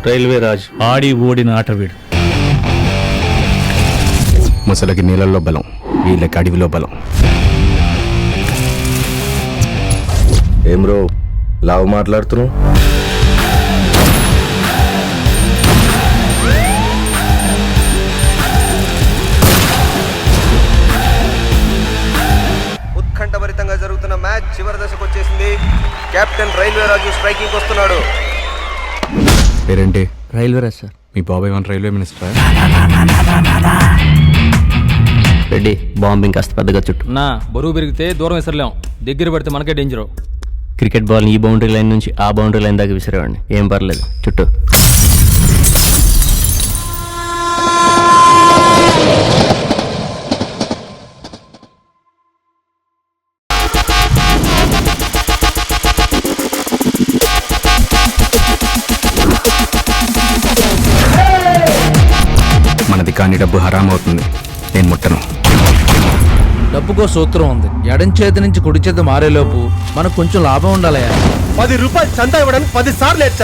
Railway రాజు ఆడి ఓడిన ఆట వీడు. ముసలకి నీళ్ళల్లో బలం, వీళ్ళకి అడవిలో బలం. ఏం రో లావు మాట్లాడుతున్నావు? ఉత్కంఠభరితంగా జరుగుతున్న మ్యాచ్ చివరి దశకు వచ్చేసింది. కెప్టెన్ రైల్వే రాజు స్ట్రైకింగ్ వస్తున్నాడు. పేరేంటి? రైల్వే రాజు సార్. మీ బాబాయ్ one railway minister. Reddy bombing కాస్త పెద్దగా చుట్టూ. నా బరువు పెరిగితే దూరం విసరలేం, దగ్గర పడితే మనకే డేంజరు. క్రికెట్ బాల్ ఈ బౌండరీ లైన్ నుంచి ఆ బౌండరీ లైన్ దాకా విసిరేవాడిని, ఏం పర్లేదు చుట్టూ. మనది కాని డబ్బు హరాం అవుతుంది, నేను ముట్టను. డబ్బుకో సూత్రం ఉంది. ఎడం చేతి నుంచి కుడి చేతి మారేలోపు మనకు కొంచెం లాభం ఉండాలయా. 10 రూపాయలు చందా ఇవ్వడానికి 10 సార్లు ఏడ్చారు.